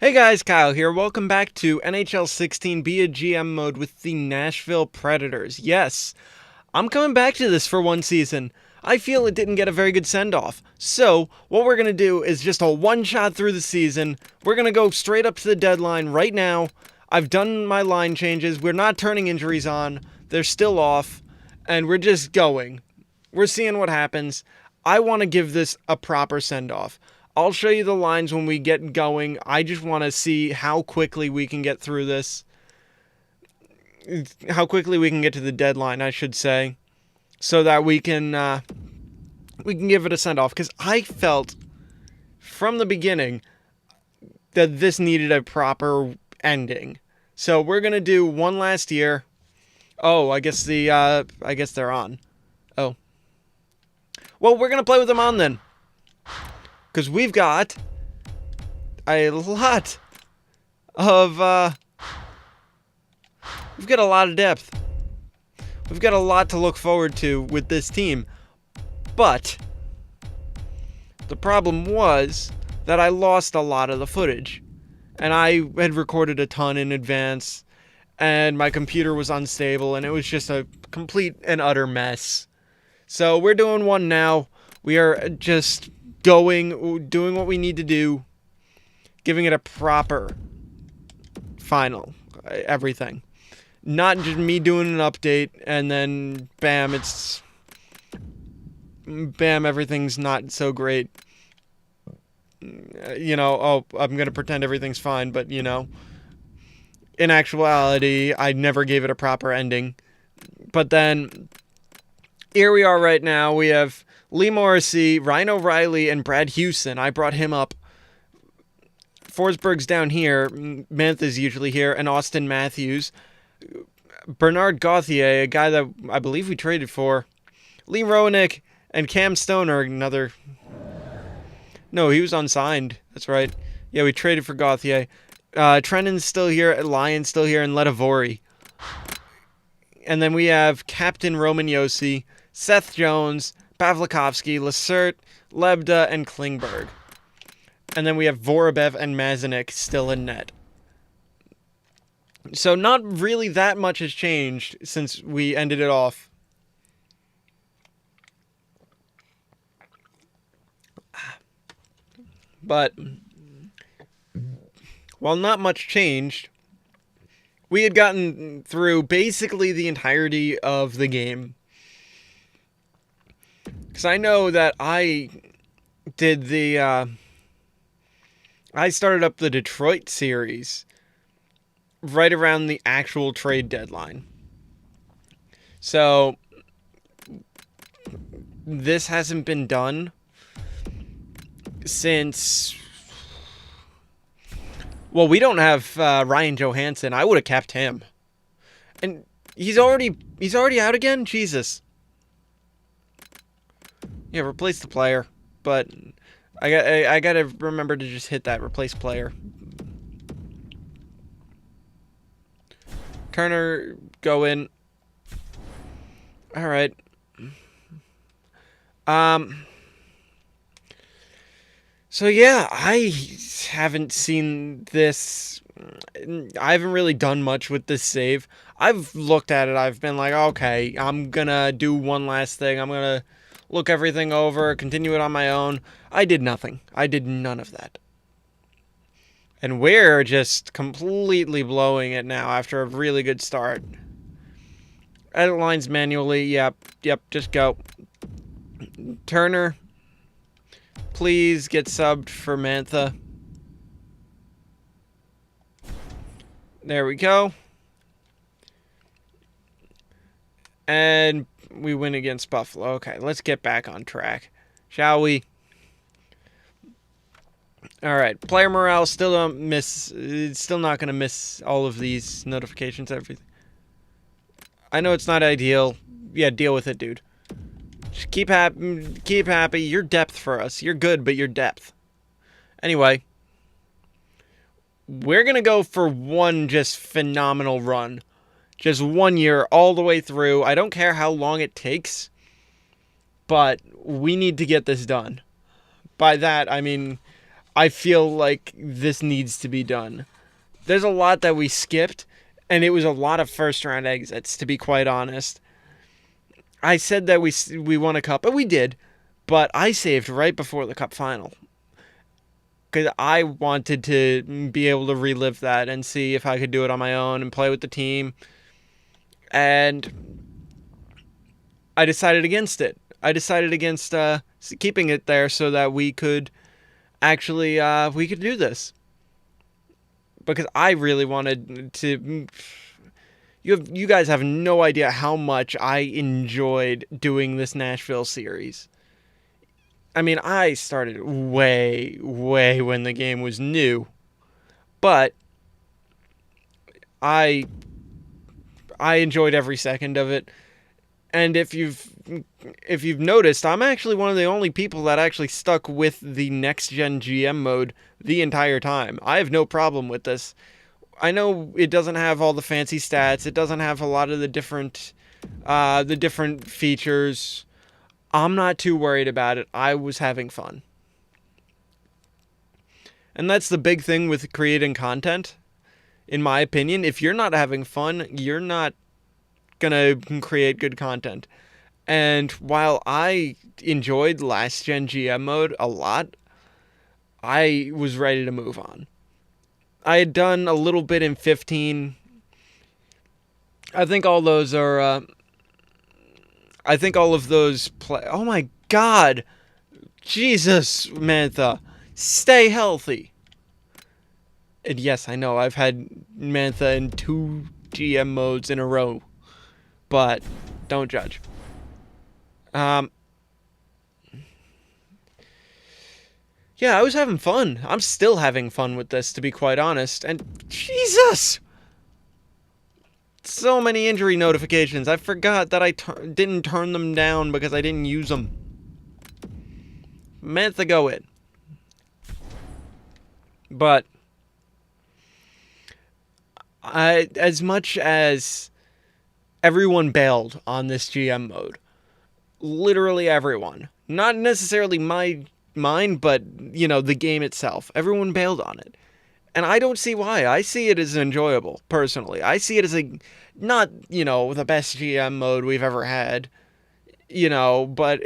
Hey guys, Kyle here. Welcome back to NHL 16 Be a GM mode with the Nashville Predators. Yes, I'm coming back to this for one season. I feel it didn't get a very good send-off. So, what we're going to do is just a one-shot through the season. We're going to go straight up to the deadline right now. I've done my line changes. We're not turning injuries on. They're still off. And we're just going. We're seeing what happens. I want to give this a proper send-off. I'll show you the lines when we get going. I just want to see how quickly we can get through this. How quickly we can get to the deadline, I should say. So that we can give it a send-off. Because I felt from the beginning that this needed a proper ending. So we're going to do one last year. Oh, I guess they're on. Oh. Well, we're going to play with them on then. Because we've got a lot of, we've got a lot of depth. We've got a lot to look forward to with this team. But the problem was that I lost a lot of the footage. And I had recorded a ton in advance. And my computer was unstable. And it was just a complete and utter mess. So we're doing one now. We are just doing what we need to do, giving it a proper final, everything. Not just me doing an update and then bam, everything's not so great. I'm going to pretend everything's fine, but in actuality, I never gave it a proper ending. But then, here we are right now. We have Lee Morrissey, Ryan O'Reilly, and Brad Houston. I brought him up. Forsberg's down here. Mantha's usually here. And Austin Matthews. Bernard Gauthier, a guy that I believe we traded for. Lee Roenick and Cam Stoner, another... No, he was unsigned. That's right. Yeah, we traded for Gauthier. Trennan's still here. Lyon's still here. And Ledavori. And then we have Captain Roman Josi, Seth Jones, Pavlikovsky, Lacerte, Lebda, and Klingberg. And then we have Vorobyev and Mazinik still in net. So not really that much has changed since we ended it off. But while not much changed, we had gotten through basically the entirety of the game. Because I know that I started up the Detroit series right around the actual trade deadline. So, this hasn't been done since... Well, we don't have Ryan Johansson. I would have kept him. And he's already out again? Jesus. Yeah, replace the player. But I gotta remember to just hit that replace player. Turner, go in. All right. So yeah, I haven't seen this. I haven't really done much with this save. I've looked at it. I've been like, okay, I'm gonna do one last thing. I'm gonna look everything over, continue it on my own. I did nothing. I did none of that. And we're just completely blowing it now after a really good start. Edit lines manually. Yep, just go. Turner, please get subbed for Mantha. There we go. And we win against Buffalo. Okay, let's get back on track, shall we? All right, player morale still don't miss. It's still not going to miss all of these notifications. Everything. I know it's not ideal. Yeah, deal with it, dude. Just keep happy. Keep happy. You're depth for us. You're good, but you're depth. Anyway, we're gonna go for one just phenomenal run. Just 1 year all the way through. I don't care how long it takes, but we need to get this done. By that, I mean, I feel like this needs to be done. There's a lot that we skipped, and it was a lot of first-round exits, to be quite honest. I said that we won a cup, and we did, but I saved right before the cup final. Because I wanted to be able to relive that and see if I could do it on my own and play with the team. And I decided against it. I decided against keeping it there so that we could actually we could do this. Because I really wanted to. You guys have no idea how much I enjoyed doing this Nashville series. I mean, I started way when the game was new, but I enjoyed every second of it. And if you've noticed, I'm actually one of the only people that actually stuck with the next gen GM mode the entire time. I have no problem with this. I know it doesn't have all the fancy stats. It doesn't have a lot of the different features. I'm not too worried about it. I was having fun. And that's the big thing with creating content, in my opinion. If you're not having fun, you're not gonna create good content. And while I enjoyed last gen GM mode a lot, I was ready to move on. I had done a little bit in 15. I think all those are I think all of those oh my god. Jesus, Mantha. Stay healthy. And yes, I know I've had Mantha in 2 GM modes in a row. But don't judge. Yeah, I was having fun. I'm still having fun with this, to be quite honest. And Jesus! So many injury notifications. I forgot that I didn't turn them down because I didn't use them. Meant to go in. But as much as everyone bailed on this GM mode, literally everyone, not necessarily mine, but, you know, the game itself. Everyone bailed on it. And I don't see why. I see it as enjoyable, personally. I see it as not, you know, the best GM mode we've ever had, you know, but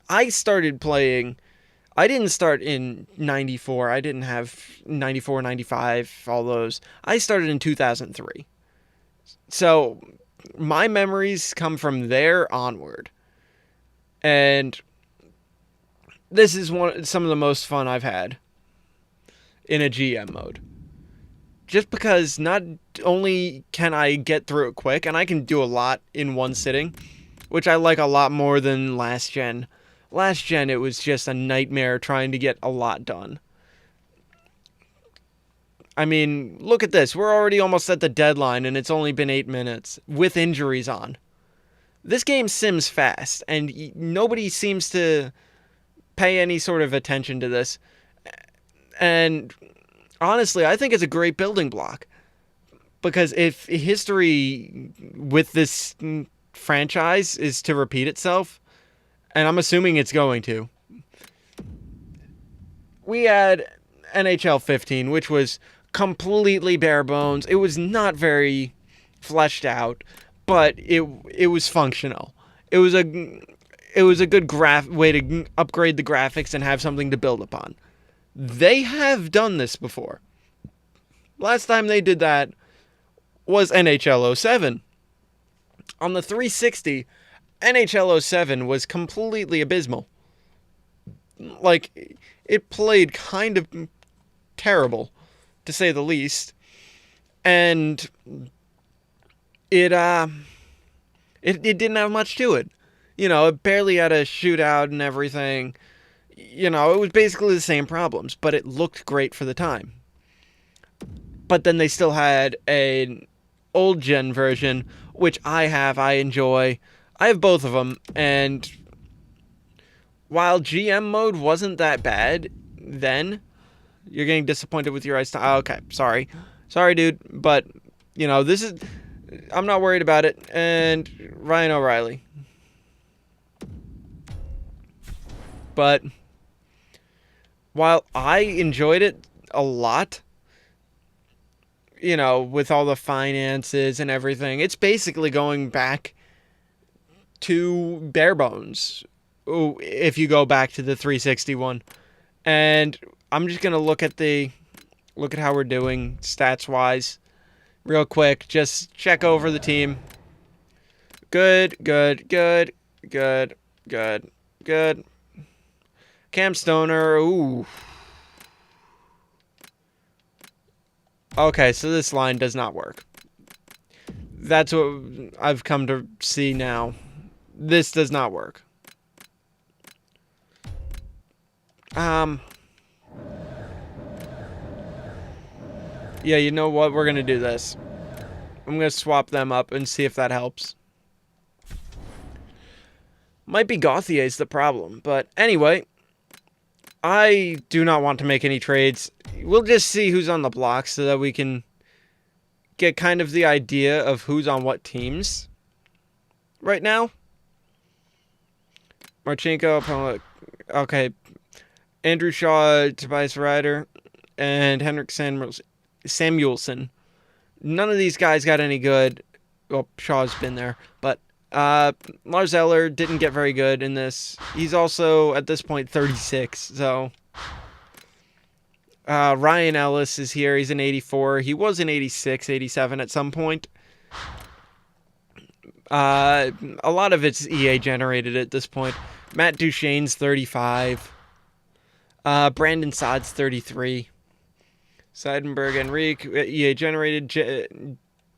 I started playing. I didn't start in 94. I didn't have 94, 95, all those. I started in 2003. So my memories come from there onward. And this is some of the most fun I've had in a GM mode. Just because not only can I get through it quick, and I can do a lot in one sitting, which I like a lot more than last gen. Last gen, it was just a nightmare trying to get a lot done. I mean, look at this. We're already almost at the deadline, and it's only been 8 minutes, with injuries on. This game sims fast, and nobody seems to pay any sort of attention to this. And honestly, I think it's a great building block. Because if history with this franchise is to repeat itself, and I'm assuming it's going to, we had NHL 15, which was completely bare bones. It was not very fleshed out, but it was functional. It was a good way to upgrade the graphics and have something to build upon. They have done this before. Last time they did that was NHL 07. On the 360, NHL 07 was completely abysmal. Like, it played kind of terrible, to say the least. And it didn't have much to it. You know, it barely had a shootout and everything. You know, it was basically the same problems, but it looked great for the time. But then they still had an old gen version, which I enjoy. I have both of them, and while GM mode wasn't that bad then, you're getting disappointed with your ice time. Oh, okay, sorry, dude, but you know, I'm not worried about it. And Ryan O'Reilly, but while I enjoyed it a lot, with all the finances and everything, it's basically going back to bare bones if you go back to the 361. And I'm just going to look at how we're doing stats wise real quick. Just check over the team. Good. Cam Stoner, ooh. Okay, so this line does not work. That's what I've come to see now. This does not work. Yeah, you know what? We're going to do this. I'm going to swap them up and see if that helps. Might be Gauthier's the problem, but anyway, I do not want to make any trades. We'll just see who's on the block so that we can get kind of the idea of who's on what teams right now. Marchenko, okay. Andrew Shaw, Tobias Ryder, and Henrik Samuelson. None of these guys got any good. Well, Shaw's been there, but Lars Eller didn't get very good in this. He's also, at this point, 36, so... Ryan Ellis is here. He's an 84. He was an 86, 87 at some point. A lot of it's EA generated at this point. Matt Duchene's 35. Brandon Saad's 33. Seidenberg Enrique, EA generated.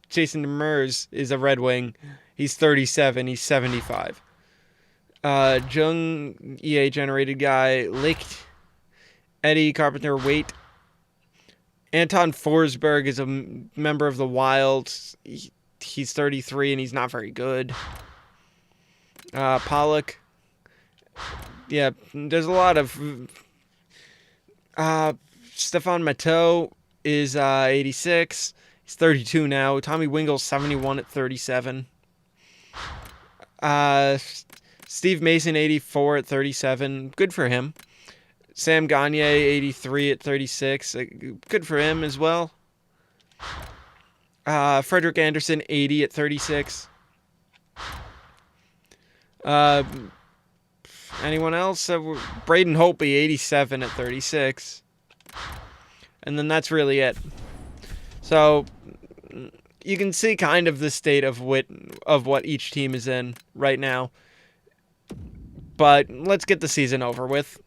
Jason Demers is a Red Wing. He's 37. He's 75. Jung, EA generated guy. Licht, Eddie Carpenter, Waite. Anton Forsberg is a member of the Wild. He's 33 and he's not very good. Pollock. Yeah, there's a lot of... Stefan Matteau is 86. He's 32 now. Tommy Wingle's 71 at 37. Steve Mason, 84 at 37. Good for him. Sam Gagne, 83 at 36. Good for him as well. Frederick Anderson, 80 at 36. Anyone else? Braden Holtby, 87 at 36. And then that's really it. So you can see kind of the state of what each team is in right now. But let's get the season over with.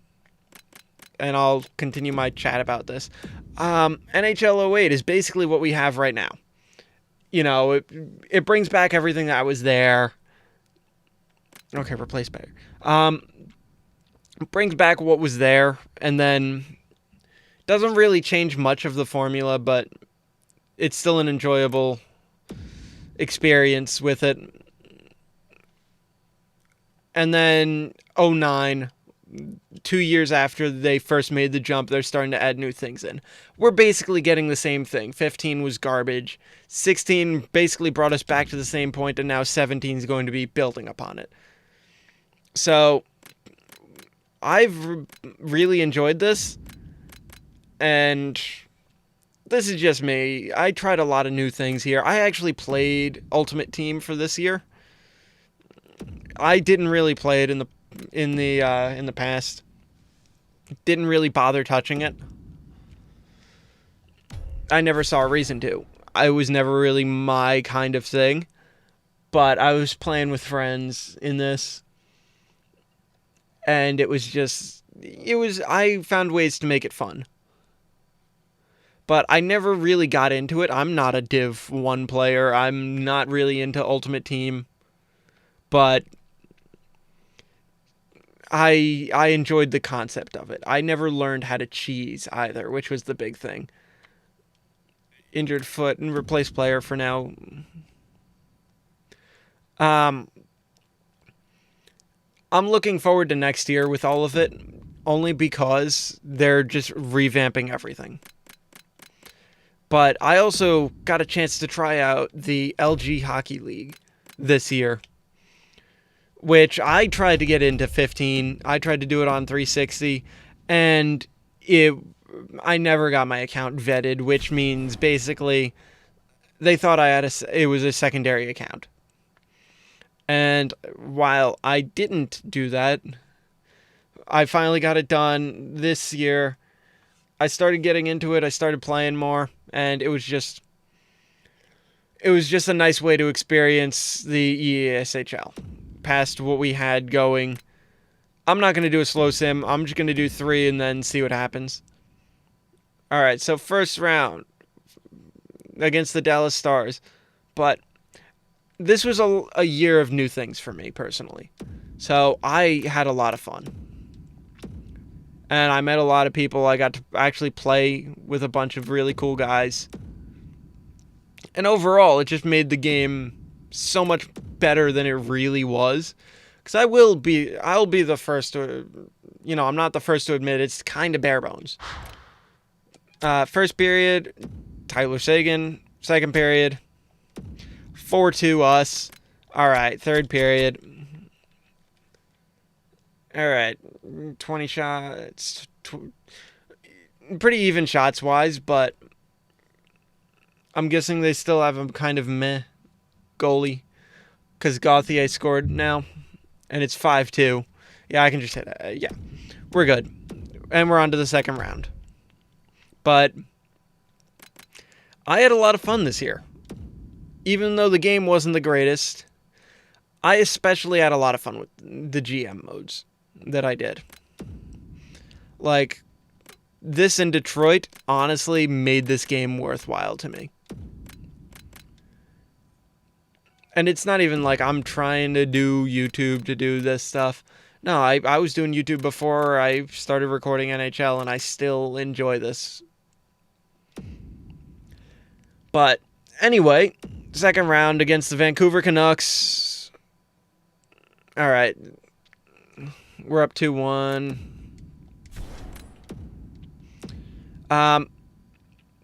And I'll continue my chat about this. NHL 08 is basically what we have right now. It brings back everything that was there. Okay, replace better. It brings back what was there, and then doesn't really change much of the formula, but it's still an enjoyable experience with it. And then 09, 2 years after they first made the jump, they're starting to add new things in. We're basically getting the same thing. 15 was garbage. 16 basically brought us back to the same point, and now 17 is going to be building upon it. So I've really enjoyed this, and this is just me. I tried a lot of new things here. I actually played Ultimate Team for this year. I didn't really play it in the past. Didn't really bother touching it. I never saw a reason to. I was never really my kind of thing. But I was playing with friends in this. And I found ways to make it fun. But I never really got into it. I'm not a Div 1 player. I'm not really into Ultimate Team. But I enjoyed the concept of it. I never learned how to cheese either, which was the big thing. Injured foot and replace player for now. I'm looking forward to next year with all of it, only because they're just revamping everything. But I also got a chance to try out the LG Hockey League this year, which I tried to get into 15. I tried to do it on 360, and I never got my account vetted, which means basically they thought it was a secondary account. And while I didn't do that, I finally got it done this year. I started getting into it. I started playing more, and it was just a nice way to experience the ESHL past what we had going. I'm not going to do a slow sim. I'm just going to do 3 and then see what happens. All right, so first round against the Dallas Stars. But this was a year of new things for me personally. So I had a lot of fun. And I met a lot of people. I got to actually play with a bunch of really cool guys. And overall, it just made the game so much better than it really was. Because I'll be the first to, I'm not the first to admit it's kind of bare bones. First period, Tyler Seguin. Second period, 4-2 us. All right, third period. All right, 20 shots. Pretty even shots-wise, but I'm guessing they still have a kind of meh goalie. Because Gauthier scored now, and it's 5-2. Yeah, I can just hit it. Yeah, we're good. And we're on to the second round. But I had a lot of fun this year. Even though the game wasn't the greatest, I especially had a lot of fun with the GM modes that I did. Like, this in Detroit honestly made this game worthwhile to me. And it's not even like I'm trying to do YouTube to do this stuff. No, I was doing YouTube before I started recording NHL, and I still enjoy this. But anyway, second round against the Vancouver Canucks. All right. We're up 2-1.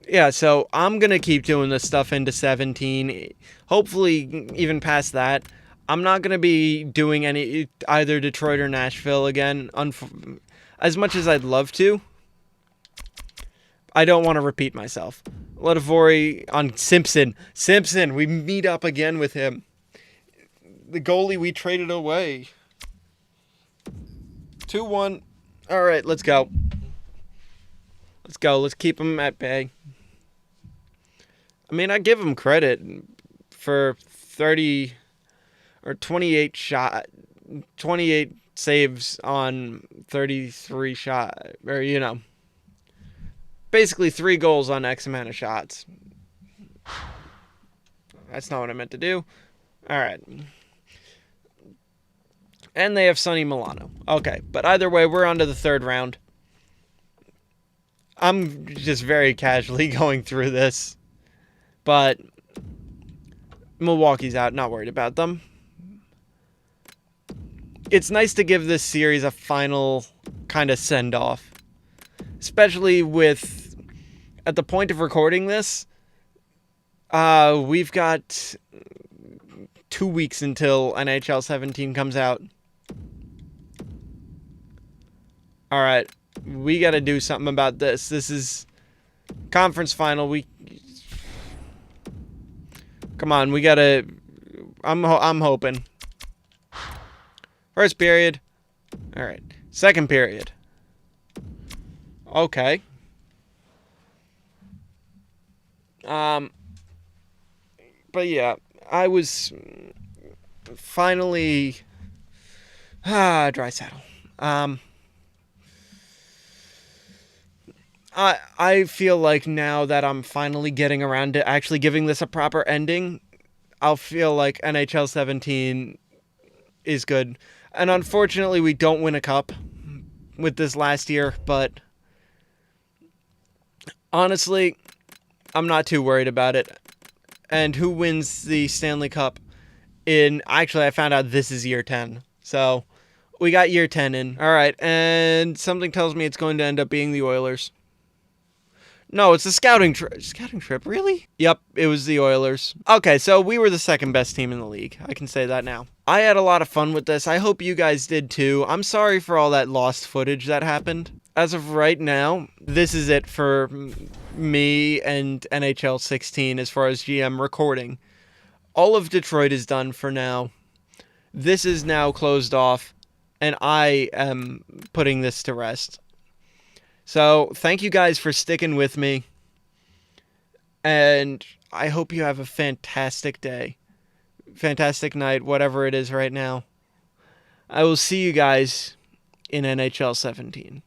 Yeah, so I'm going to keep doing this stuff into 17. Hopefully even past that. I'm not going to be doing either Detroit or Nashville again. As much as I'd love to, I don't want to repeat myself. Ledevori on Simpson. Simpson, we meet up again with him. The goalie we traded away. 2-1. All right, let's go. Let's go. Let's keep him at bay. I mean, I give him credit for 30 or 28 saves on 33 shots, or basically 3 goals on X amount of shots. That's not what I meant to do. All right. And they have Sonny Milano. Okay, but either way, we're on to the third round. I'm just very casually going through this. But Milwaukee's out, not worried about them. It's nice to give this series a final kind of send-off. Especially with, at the point of recording this, we've got 2 weeks until NHL 17 comes out. All right, we got to do something about this. This is conference final. Come on, we got to... I'm hoping. First period. All right. Second period. Okay. But yeah, I was finally dry saddle. I feel like now that I'm finally getting around to actually giving this a proper ending, I'll feel like NHL 17 is good. And unfortunately, we don't win a cup with this last year, but honestly, I'm not too worried about it. And who wins the Stanley Cup actually, I found out this is year 10. So, we got year 10 in. All right, and something tells me it's going to end up being the Oilers. No, it's a scouting trip. Scouting trip, really? Yep, it was the Oilers. Okay, so we were the second best team in the league. I can say that now. I had a lot of fun with this. I hope you guys did too. I'm sorry for all that lost footage that happened. as of right now, this is it for me and NHL 16 as far as GM recording. All of Detroit is done for now. This is now closed off, and I am putting this to rest. So, thank you guys for sticking with me, and I hope you have a fantastic day, fantastic night, whatever it is right now. I will see you guys in NHL 17.